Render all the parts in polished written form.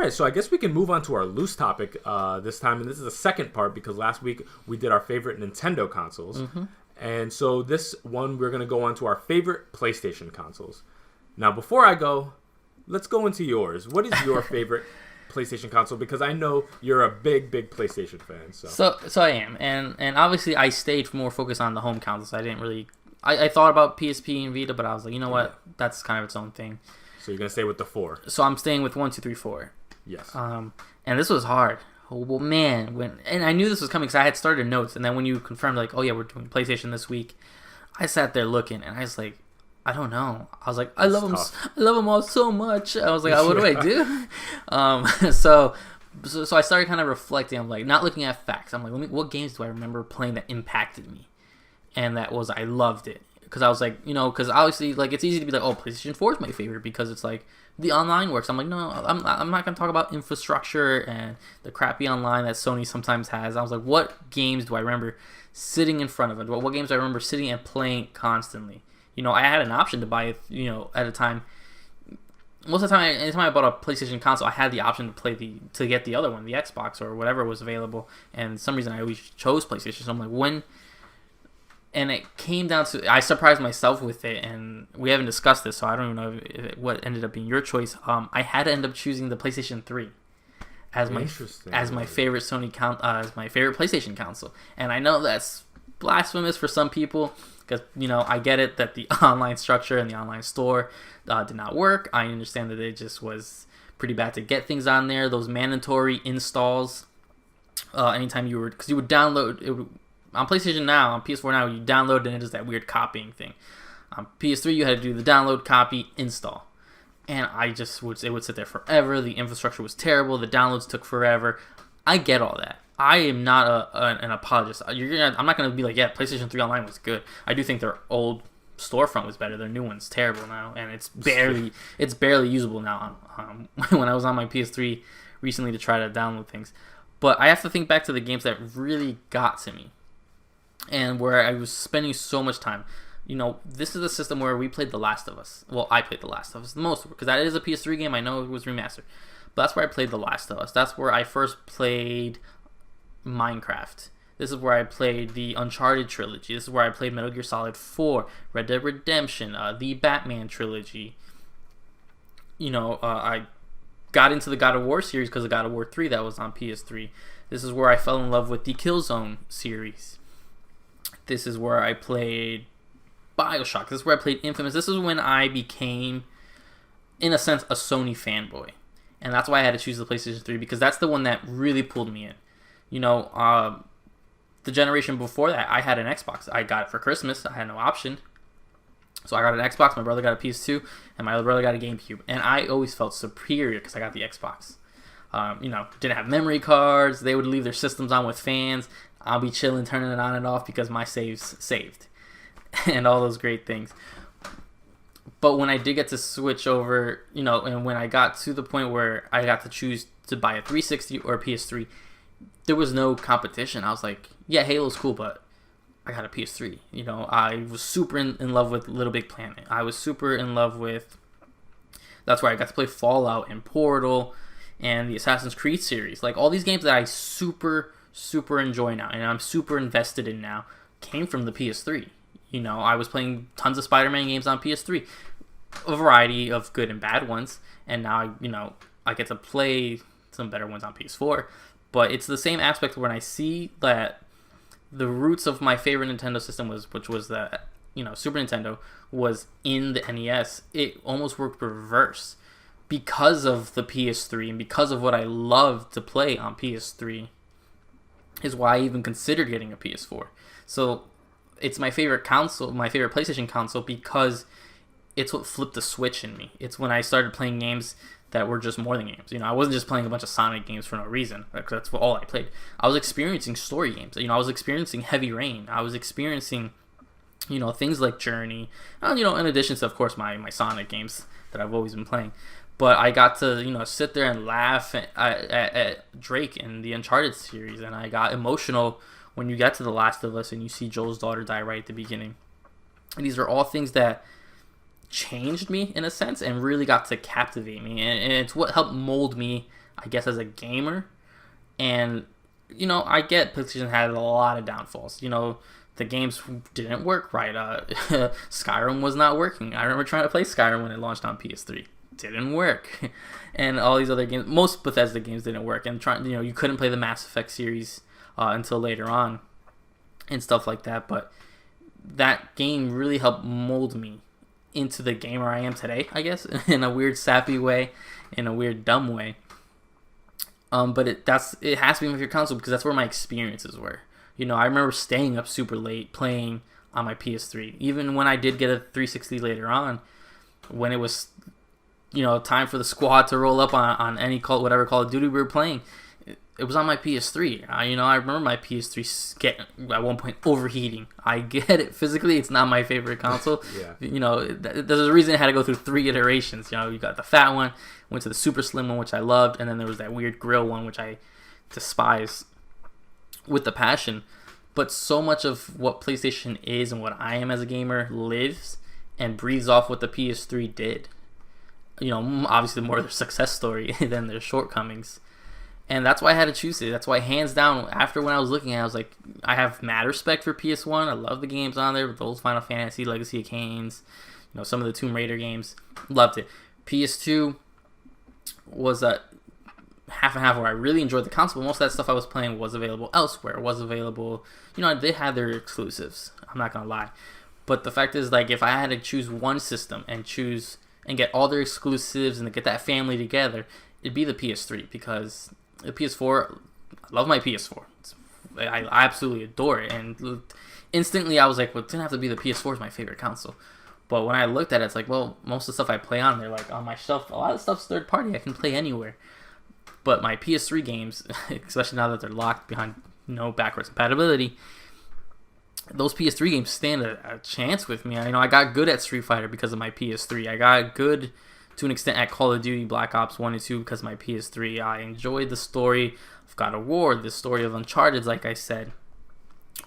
right, so I guess we can move on to our loose topic this time, and this is the second part because last week we did our favorite Nintendo consoles, and so this one we're going to go on to our favorite PlayStation consoles. Now, before I go, let's go into yours. What is your favorite PlayStation console? Because I know you're a big PlayStation fan. So I am, and obviously I stayed more focused on the home consoles. I didn't really. I thought about PSP and Vita, but I was like, you know what, that's kind of its own thing. So you're gonna stay with the 4. So I'm staying with 1, 2, 3, 4. Yes. And this was hard. Well, man, and I knew this was coming because I had started notes, and then when you confirmed like, oh yeah, we're doing PlayStation this week, I sat there looking, and I was like, I don't know. I was like, I love them all so much. I was like, what do I do? So I started kind of reflecting. I'm like, not looking at facts. I'm like, what games do I remember playing that impacted me? And that was, I loved it. Because I was like, because obviously, like, it's easy to be like, oh, PlayStation 4 is my favorite because it's like, the online works. I'm like, no, I'm not going to talk about infrastructure and the crappy online that Sony sometimes has. I was like, what games do I remember sitting in front of it? What games do I remember sitting and playing constantly? I had an option to buy it, at a time. Most of the time, anytime I bought a PlayStation console, I had the option to get the other one, the Xbox or whatever was available. And for some reason, I always chose PlayStation. So I'm like, when? And it came down to, I surprised myself with it, and we haven't discussed this, so I don't even know what ended up being your choice. I had to end up choosing the PlayStation 3 as my favorite as my favorite PlayStation console. And I know that's blasphemous for some people, because I get it that the online structure and the online store did not work. I understand that it just was pretty bad to get things on there. Those mandatory installs, anytime because you would download it. On PlayStation now, on PS4 now, you download and it is that weird copying thing. On PS3, you had to do the download, copy, install. And it would sit there forever. The infrastructure was terrible. The downloads took forever. I get all that. I am not an apologist. I'm not going to be like, yeah, PlayStation 3 Online was good. I do think their old storefront was better. Their new one's terrible now. And it's barely usable now. When I was on my PS3 recently to try to download things. But I have to think back to the games that really got to me. And where I was spending so much time. This is a system where we played The Last of Us. Well, I played The Last of Us the most, because that is a PS3 game. I know it was remastered. But that's where I played The Last of Us. That's where I first played Minecraft. This is where I played the Uncharted trilogy. This is where I played Metal Gear Solid 4, Red Dead Redemption, the Batman trilogy. I got into the God of War series because of God of War 3 that was on PS3. This is where I fell in love with the Killzone series. This is where I played BioShock. This is where I played Infamous. This is when I became, in a sense, a Sony fanboy. And that's why I had to choose the PlayStation 3, because that's the one that really pulled me in. The generation before that, I had an Xbox. I got it for Christmas. I had no option. So I got an Xbox. My brother got a PS2. And my other brother got a GameCube. And I always felt superior because I got the Xbox. Didn't have memory cards. They would leave their systems on with fans. I'll be chilling, turning it on and off because my save's saved. And all those great things. But when I did get to switch over, and when I got to the point where I got to choose to buy a 360 or a PS3, there was no competition. I was like, yeah, Halo's cool, but I got a PS3. I was super in love with Little Big Planet. I was super in love with... That's where I got to play Fallout and Portal and the Assassin's Creed series. Like, all these games that I super enjoy now and I'm super invested in now came from the PS3. I was playing tons of Spider-Man games on PS3, a variety of good and bad ones, and now I get to play some better ones on PS4. But it's the same aspect when I see that the roots of my favorite Nintendo system which was the Super Nintendo, was in the NES. It almost worked reverse because of the PS3 and because of what I loved to play on PS3. Is why I even considered getting a PS4. So it's my favorite console, my favorite PlayStation console, because it's what flipped the switch in me. It's when I started playing games that were just more than games. I wasn't just playing a bunch of Sonic games for no reason. That's all I played. I was experiencing story games. I was experiencing Heavy Rain. I was experiencing, things like Journey. In addition to, of course, my Sonic games that I've always been playing. But I got to, sit there and laugh at Drake in the Uncharted series. And I got emotional when you get to The Last of Us and you see Joel's daughter die right at the beginning. And these are all things that changed me, in a sense, and really got to captivate me. And it's what helped mold me, I guess, as a gamer. And, I get PlayStation had a lot of downfalls. The games didn't work right. Skyrim was not working. I remember trying to play Skyrim when it launched on PS3. Didn't work. And all these other games, most Bethesda games didn't work. And you couldn't play the Mass Effect series until later on and stuff like that. But that game really helped mold me into the gamer I am today, I guess, in a weird sappy way, in a weird dumb way. But it has to be my favorite console because that's where my experiences were. I remember staying up super late playing on my PS3. Even when I did get a 360 later on, when it was, time for the squad to roll up on any whatever Call of Duty we were playing, it was on my PS3. I remember my PS3 at one point overheating. I get it. Physically, it's not my favorite console. Yeah. There's a reason it had to go through 3 iterations. You got the fat one, went to the super slim one, which I loved, and then there was that weird grill one, which I despise with the passion. But so much of what PlayStation is and what I am as a gamer lives and breathes off what the PS3 did. Obviously more their success story than their shortcomings. And that's why I had to choose it. That's why, hands down, after when I was looking at it, I was like, I have mad respect for PS1. I love the games on there, with those Final Fantasy, Legacy of Kains, some of the Tomb Raider games. Loved it. PS2 was a half and half where I really enjoyed the console, but most of that stuff I was playing was available elsewhere. It was available, they had their exclusives. I'm not going to lie. But the fact is, if I had to choose one system and get all their exclusives and to get that family together, it'd be the PS3, because the PS4, I love my PS4. I absolutely adore it. And instantly I was like, well, it didn't have to be the PS4 is my favorite console. But when I looked at it, it's like, well, most of the stuff I play on there, on my shelf, a lot of stuff's third party. I can play anywhere. But my PS3 games, especially now that they're locked behind backwards compatibility, those PS3 games stand a chance with me. I got good at Street Fighter because of my PS3. I got good to an extent at Call of Duty Black Ops 1 and 2 because of my PS3. I enjoyed the story of God of War, the story of Uncharted, like I said.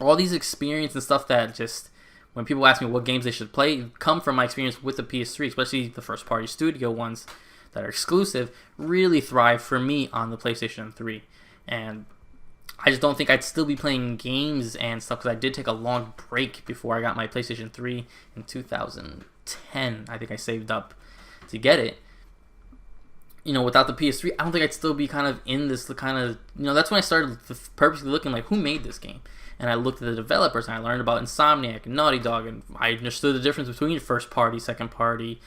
All these experience and stuff that just, when people ask me what games they should play, come from my experience with the PS3, especially the first party studio ones that are exclusive, really thrive for me on the PlayStation 3. And I just don't think I'd still be playing games and stuff, because I did take a long break before I got my PlayStation 3 in 2010. I think I saved up to get it. Without the PS3, I don't think I'd still be kind of in this kind of, that's when I started purposely looking who made this game. And I looked at the developers and I learned about Insomniac and Naughty Dog, and I understood the difference between first party, second party,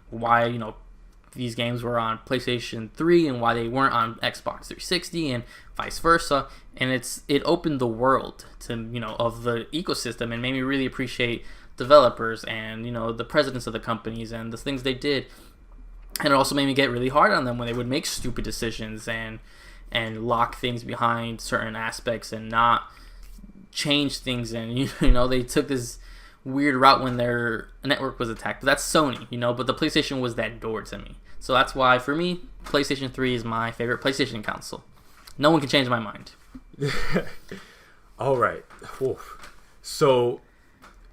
why, these games were on PlayStation 3 and why they weren't on Xbox 360 and vice versa. And it opened the world to, of the ecosystem, and made me really appreciate developers and, the presidents of the companies and the things they did. And it also made me get really hard on them when they would make stupid decisions and lock things behind certain aspects and not change things. And, they took this weird route when their network was attacked. But that's Sony, but the PlayStation was that door to me. So that's why, for me, PlayStation 3 is my favorite PlayStation console. No one can change my mind. All right. Oof. So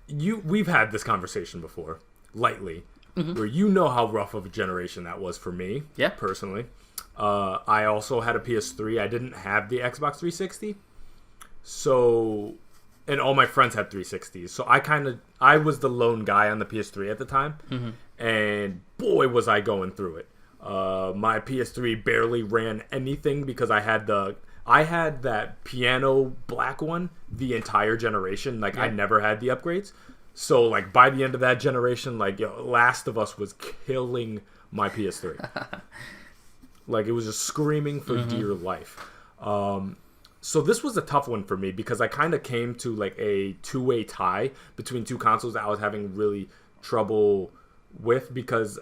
we've had this conversation before, lightly, where how rough of a generation that was for me, personally. I also had a PS3. I didn't have the Xbox 360. So, and all my friends had 360s. So I was the lone guy on the PS3 at the time. And boy, was I going through it. My PS3 barely ran anything because I had that piano black one the entire generation. I never had the upgrades. So by the end of that generation, Last of Us was killing my PS3. It was just screaming for dear life. So this was a tough one for me because I kind of came to a two-way tie between two consoles that I was having really trouble with, because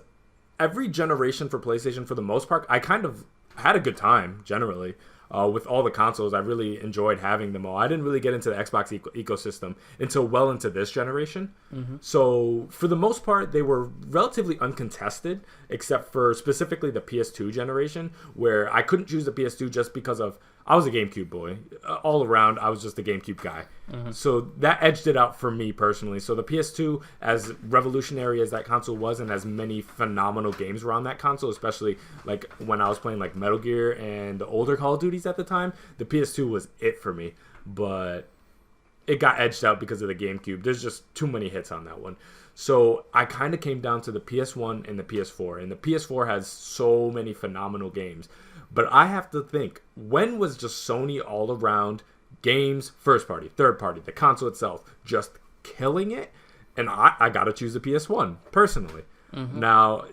every generation for PlayStation, for the most part, I kind of had a good time generally with all the consoles. I really enjoyed having them all. I didn't really get into the Xbox ecosystem until well into this generation. So for the most part, they were relatively uncontested, except for specifically the PS2 generation, where I couldn't choose the PS2 just because of I was a GameCube boy. All around, I was just a GameCube guy. So that edged it out for me personally. So the PS2, as revolutionary as that console was, and as many phenomenal games were on that console, especially like when I was playing like Metal Gear and the older Call of Duties at the time, the PS2 was it for me. But it got edged out because of the GameCube. There's just too many hits on that one. So I kind of came down to the PS1 and the PS4. And the PS4 has so many phenomenal games. But I have to think, when was just Sony all around, games, first party, third party, the console itself, just killing it? And I got to choose the PS1, personally. Now,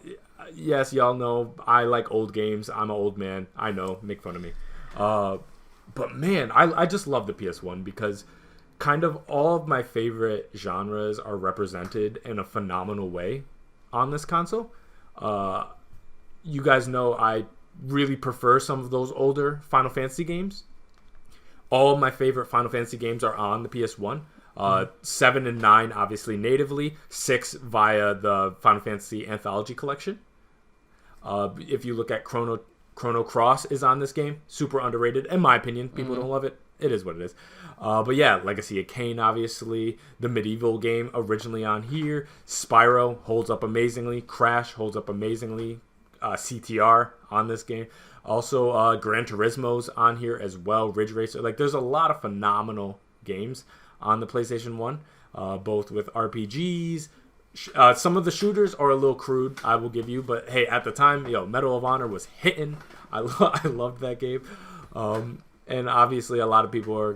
yes, y'all know I like old games. I'm an old man. I know, make fun of me. But man, I just love the PS1 because kind of all of my favorite genres are represented in a phenomenal way on this console. You guys know I really prefer some of those older Final Fantasy games. All of my favorite Final Fantasy games are on the PS1. 7 and 9 obviously natively, 6 via the Final Fantasy Anthology Collection. If you look at Chrono Cross is on this game, super underrated in my opinion. People don't love it. It is what it is. But yeah, Legacy of Kain, obviously. The Medieval game originally on here. Spyro holds up amazingly. Crash holds up amazingly. CTR on this game. Also, Gran Turismo's on here as well. Ridge Racer. Like, there's a lot of phenomenal games on the PlayStation 1, both with RPGs. Some of the shooters are a little crude, I will give you. But hey, at the time, Medal of Honor was hitting. I loved that game. And obviously, a lot of people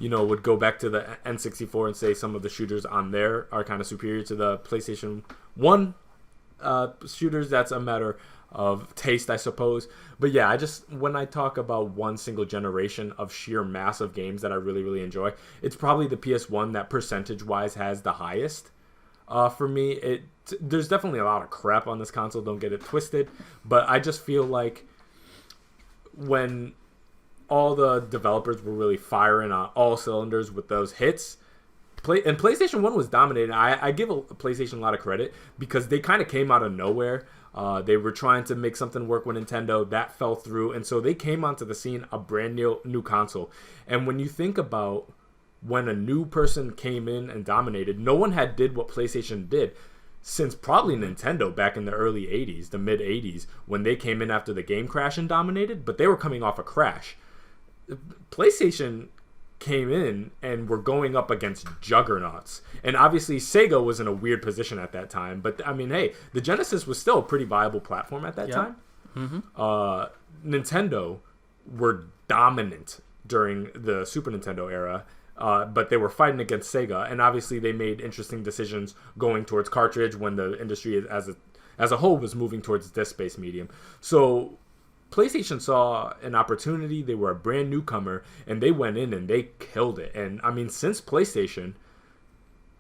would go back to the N64 and say some of the shooters on there are kind of superior to the PlayStation 1 shooters. That's a matter of taste, I suppose. But yeah, when I talk about one single generation of sheer mass of games that I really, really enjoy, it's probably the PS1 that percentage-wise has the highest. For me, there's definitely a lot of crap on this console, don't get it twisted, but I just feel like when all the developers were really firing on all cylinders with those hits, and PlayStation 1 was dominating. I give PlayStation a lot of credit because they kind of came out of nowhere. They were trying to make something work with Nintendo. That fell through, and so they came onto the scene, a brand new console. And when you think about when a new person came in and dominated, no one had did what PlayStation did since probably Nintendo back in the early 80s, the mid 80s, when they came in after the game Crash and dominated, but they were coming off a Crash. PlayStation came in and were going up against juggernauts. And obviously Sega was in a weird position at that time. But I mean, hey, the Genesis was still a pretty viable platform at that time. Nintendo were dominant during the Super Nintendo era. But they were fighting against Sega. And obviously they made interesting decisions going towards cartridge when the industry as a whole was moving towards disc-based medium. So PlayStation saw an opportunity. They were a brand newcomer, and they went in and they killed it. And I mean, since PlayStation,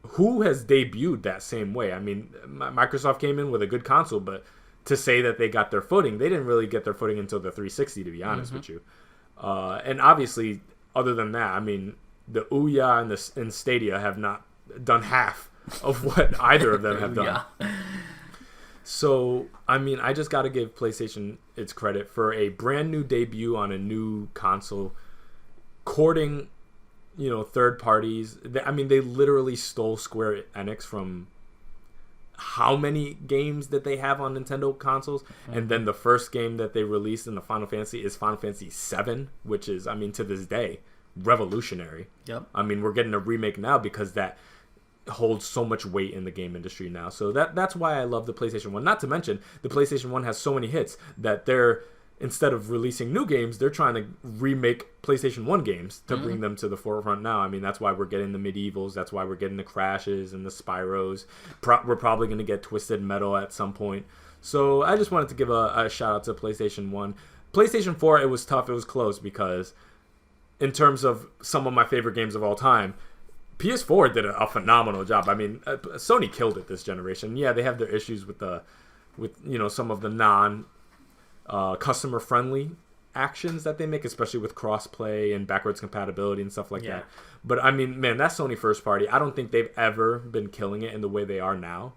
who has debuted that same way? I mean, Microsoft came in with a good console, but to say that they got their footing, they didn't really get their footing until the 360, to be honest with you. And obviously, other than that, I mean, the Ouya and Stadia have not done half of what either of them have done. So, I mean, I just got to give PlayStation its credit for a brand new debut on a new console, courting, third parties. I mean, they literally stole Square Enix from how many games that they have on Nintendo consoles. And then the first game that they released in the Final Fantasy is Final Fantasy 7, which is, I mean, to this day, revolutionary. Yep. I mean, we're getting a remake now because that holds so much weight in the game industry now. So that's why I love the PlayStation 1. Not to mention, the PlayStation 1 has so many hits that they're, instead of releasing new games, they're trying to remake PlayStation 1 games to bring them to the forefront now. I mean, that's why we're getting the Medievals. That's why we're getting the Crashes and the Spyros. We're probably going to get Twisted Metal at some point. So I just wanted to give a shout out to PlayStation 1. PlayStation 4, it was tough. It was close because in terms of some of my favorite games of all time, PS4 did a phenomenal job. I mean, Sony killed it this generation. Yeah, they have their issues with some of the non customer friendly actions that they make, especially with crossplay and backwards compatibility and stuff like that. But I mean, man, that's Sony first party. I don't think they've ever been killing it in the way they are now.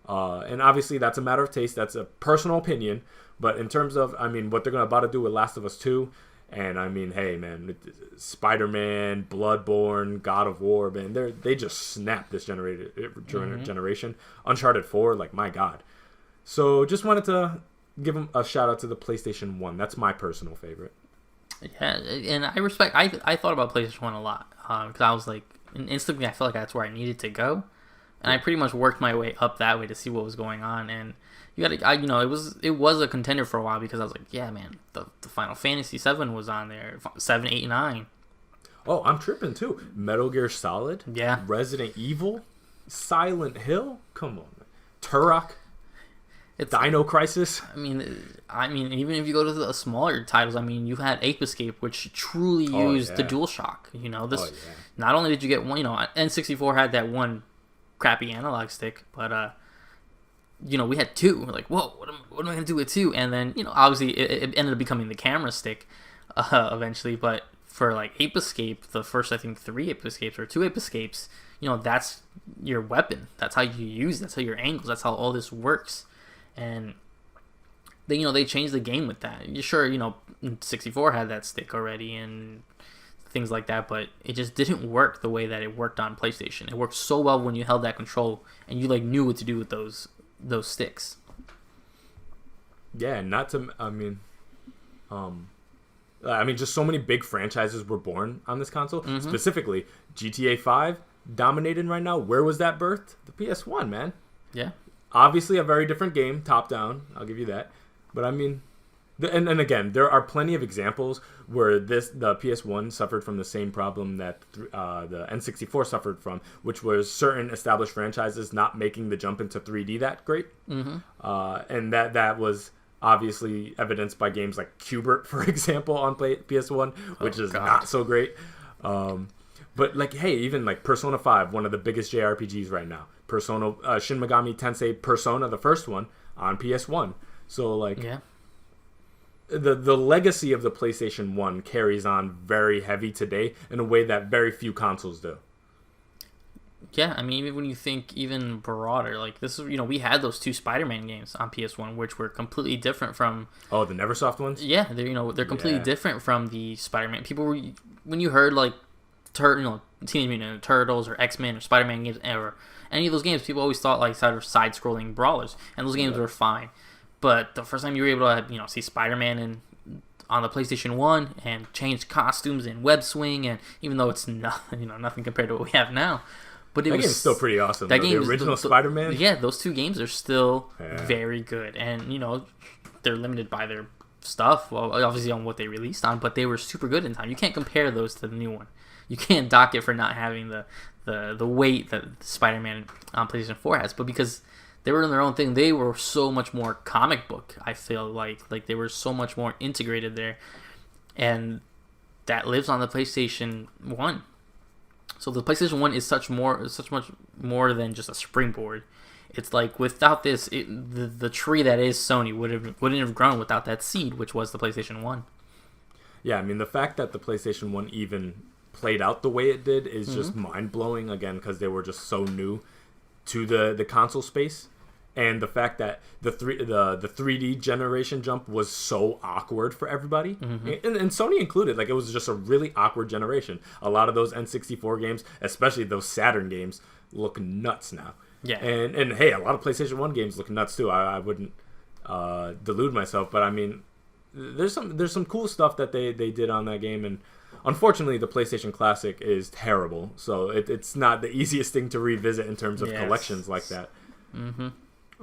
And obviously that's a matter of taste. That's a personal opinion. But in terms of, I mean, what they're about to do with Last of Us 2 And I mean, hey, man, Spider-Man, Bloodborne, God of War, man, they just snapped this generation. Uncharted 4, like, my God. So just wanted to give them a shout out to the PlayStation 1. That's my personal favorite. Yeah, and I thought about PlayStation 1 a lot because I was like, instantly I felt like that's where I needed to go. And I pretty much worked my way up that way to see what was going on. And it was a contender for a while because I was like, yeah, man, the Final Fantasy 7 was on there, 7, 8, 9. Oh, I'm tripping too. Metal Gear Solid. Yeah. Resident Evil. Silent Hill. Come on, man. Turok. Dino Crisis. I mean, even if you go to the smaller titles, I mean, you had Ape Escape, which truly used the DualShock. Not only did you get one, N64 had that one crappy analog stick, but we had two. We're like, whoa, what am I gonna do with two? And then obviously it ended up becoming the camera stick eventually. But for like Ape Escape, the first I think 3 Ape Escapes or 2 Ape Escapes, that's your weapon. That's how you use. That's how your angles. That's how all this works. And they changed the game with that. You sure 64 had that stick already and things like that, but it just didn't work the way that it worked on PlayStation. It worked so well when you held that control and you like knew what to do with those sticks. Yeah, just so many big franchises were born on this console. Mm-hmm. Specifically, GTA 5 dominated right now. Where was that birthed? The PS1, man. Yeah. Obviously, a very different game, top down. I'll give you that. But I mean, and again, there are plenty of examples where the PS1 suffered from the same problem that the N64 suffered from, which was certain established franchises not making the jump into 3D that great. Mm-hmm. And that was obviously evidenced by games like Qbert, for example, on PS1, which is not so great. But like, hey, even like Persona 5, one of the biggest JRPGs right now. Shin Megami Tensei Persona, the first one, on PS1. So like, yeah. The legacy of the PlayStation 1 carries on very heavy today in a way that very few consoles do. Yeah, I mean, even when you think even broader, like this is, we had those 2 Spider-Man games on PS1, which were completely different from. Oh, the Neversoft ones. Yeah, they're completely different from the Spider-Man. People were, when you heard like, Teenage Mutant Ninja Turtles or X-Men or Spider-Man games or any of those games, people always thought like side-scrolling brawlers, and those games were fine. But the first time you were able to see Spider-Man on the PlayStation 1 and change costumes and web swing, and even though it's nothing compared to what we have now, but that game's still pretty awesome. The original Spider-Man. Yeah, those 2 games are still very good, and they're limited by their stuff. Well, obviously on what they released on, but they were super good in time. You can't compare those to the new one. You can't dock it for not having the weight that Spider-Man on PlayStation 4 has, but because they were in their own thing, they were so much more comic book. I feel like they were so much more integrated there, and that lives on the PlayStation 1. So the PlayStation 1 is such much more than just a springboard. It's like without this, the tree that is Sony wouldn't have grown without that seed, which was the PlayStation 1. Yeah, I mean the fact that the PlayStation 1 even played out the way it did is just mind-blowing, again, because they were just so new to the console space. And the fact that the 3D generation jump was so awkward for everybody, and Sony included, like it was just a really awkward generation. A lot of those N64 games, especially those Saturn games, look nuts now. Yeah. And hey, a lot of PlayStation 1 games look nuts too. I wouldn't delude myself, but I mean, there's some cool stuff that they did on that game, and unfortunately, the PlayStation Classic is terrible, so it's not the easiest thing to revisit in terms of collections like that. Mm-hmm.